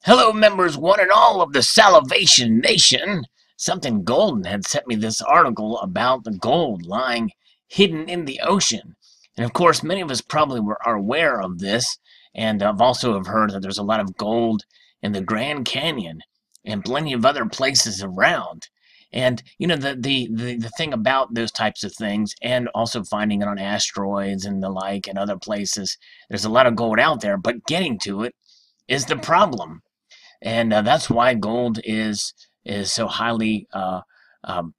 Hello, members one and all of the Salivation Nation. Something Golden had sent me this article about the gold lying hidden in the ocean. And of course, many of us probably are aware of this, and I've also have heard that there's a lot of gold in the Grand Canyon and plenty of other places around. And you know the thing about those types of things, and also finding it on asteroids and the like and other places, there's a lot of gold out there, but getting to it is the problem. And that's why gold is so highly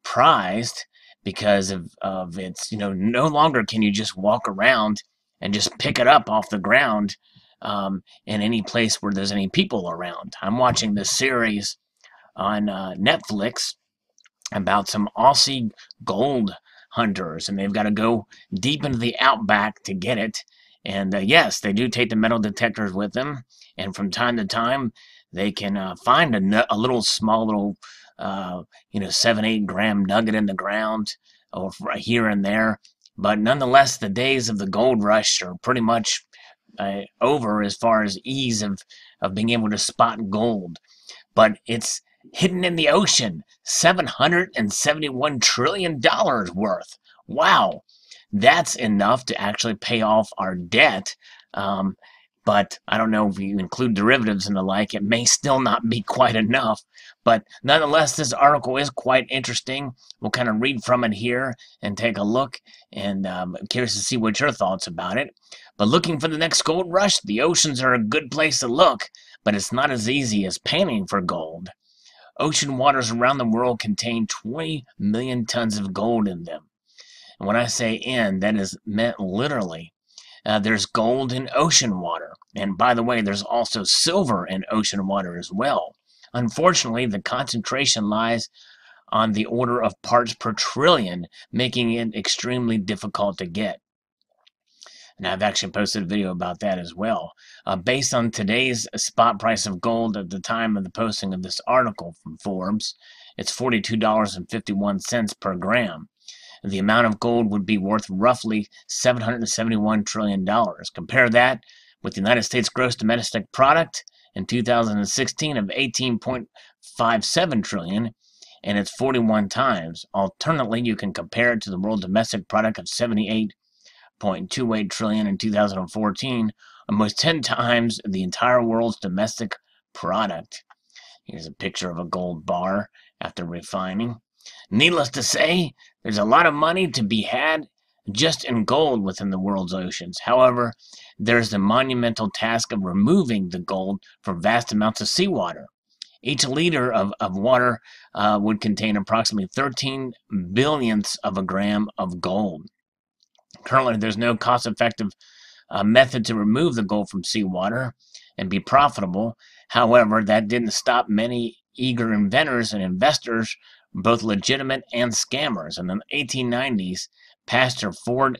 prized, because of its, no longer can you just walk around and just pick it up off the ground in any place where there's any people around. I'm watching this series on Netflix about some Aussie gold hunters, and they've got to go deep into the outback to get it. And yes, they do take the metal detectors with them, and from time to time, they can find a little small little, 7-8 gram nugget in the ground, or here and there. But nonetheless, the days of the gold rush are pretty much over as far as ease of being able to spot gold. But it's hidden in the ocean, $771 trillion worth. Wow, that's enough to actually pay off our debt. But I don't know if you include derivatives and the like, it may still not be quite enough. But nonetheless, this article is quite interesting. We'll kind of read from it here and take a look, and I'm curious to see what your thoughts about it. But looking for the next gold rush, the oceans are a good place to look, but it's not as easy as panning for gold. Ocean waters around the world contain 20 million tons of gold in them. And when I say in, that is meant literally. There's gold in ocean water. And by the way, there's also silver in ocean water as well. Unfortunately, the concentration lies on the order of parts per trillion, making it extremely difficult to get. And I've actually posted a video about that as well. Based on today's spot price of gold at the time of the posting of this article from Forbes, it's $42.51 per gram. The amount of gold would be worth roughly $771 trillion. Compare that with the United States gross domestic product in 2016 of $18.57 trillion, and it's 41 times. Alternately, you can compare it to the world domestic product of $78.28 trillion in 2014, almost 10 times the entire world's domestic product. Here's a picture of a gold bar after refining. Needless to say, there's a lot of money to be had just in gold within the world's oceans. However, there's the monumental task of removing the gold from vast amounts of seawater. Each liter of water would contain approximately 13 billionths of a gram of gold. Currently, there's no cost-effective method to remove the gold from seawater and be profitable. However, that didn't stop many eager inventors and investors, both legitimate and scammers. In the 1890s, Pastor Ford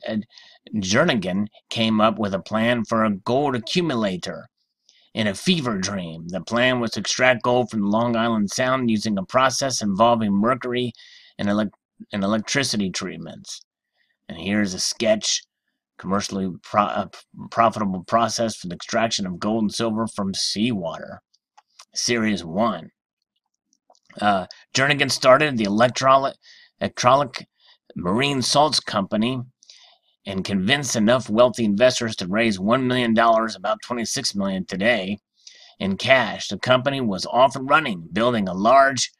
Jernigan came up with a plan for a gold accumulator. In a fever dream, the plan was to extract gold from Long Island Sound using a process involving mercury and electricity treatments. And here's a sketch: commercially profitable process for the extraction of gold and silver from seawater. Series 1. Jernigan started the electronic marine salts company and convinced enough wealthy investors to raise $1 million, about $26 million today, in cash. The company was off and running, building a large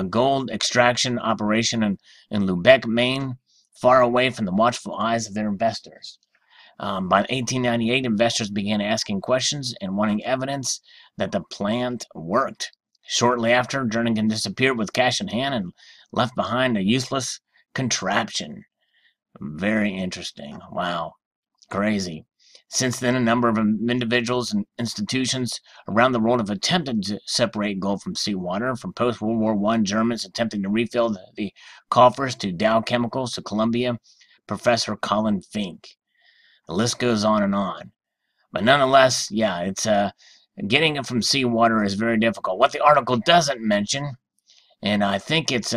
gold extraction operation in Lubec, Maine, far away from the watchful eyes of their investors. By 1898, investors began asking questions and wanting evidence that the plant worked. Shortly after, Jernigan disappeared with cash in hand and left behind a useless contraption. Very interesting. Wow. Crazy. Since then, a number of individuals and institutions around the world have attempted to separate gold from seawater, from post-World War I Germans attempting to refill the coffers, to Dow Chemicals, to Columbia Professor Colin Fink. The list goes on and on. But nonetheless, yeah, it's getting it from seawater is very difficult. What the article doesn't mention, and I think it's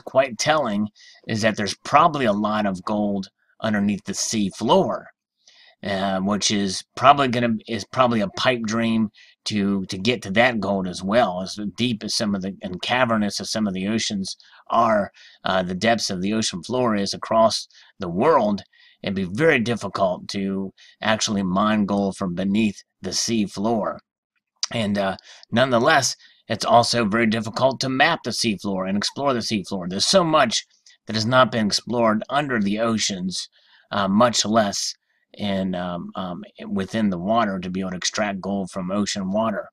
quite telling, is that there's probably a lot of gold underneath the sea floor, which is probably a pipe dream to get to that gold as well. As deep as some of the and cavernous as some of the oceans are, the depths of the ocean floor is across the world, it'd be very difficult to actually mine gold from beneath the sea floor. And nonetheless, it's also very difficult to map the seafloor and explore the seafloor. There's so much that has not been explored under the oceans, much less within the water to be able to extract gold from ocean water.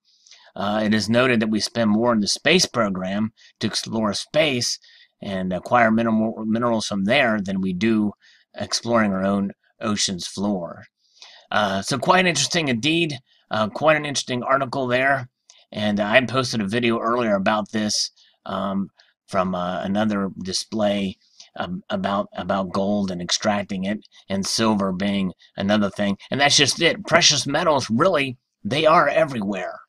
It is noted that we spend more in the space program to explore space and acquire minerals from there than we do exploring our own ocean's floor. So quite interesting indeed. Quite an interesting article there. And I posted a video earlier about this from another display about gold and extracting it, and silver being another thing. And that's just it. Precious metals, really, they are everywhere.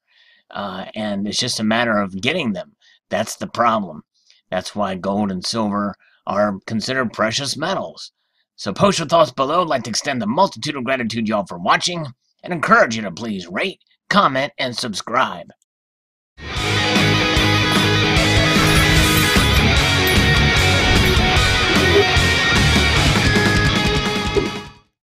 And it's just a matter of getting them. That's the problem. That's why gold and silver are considered precious metals. So post your thoughts below. I'd like to extend a multitude of gratitude y'all for watching, and encourage you to please rate, comment, and subscribe.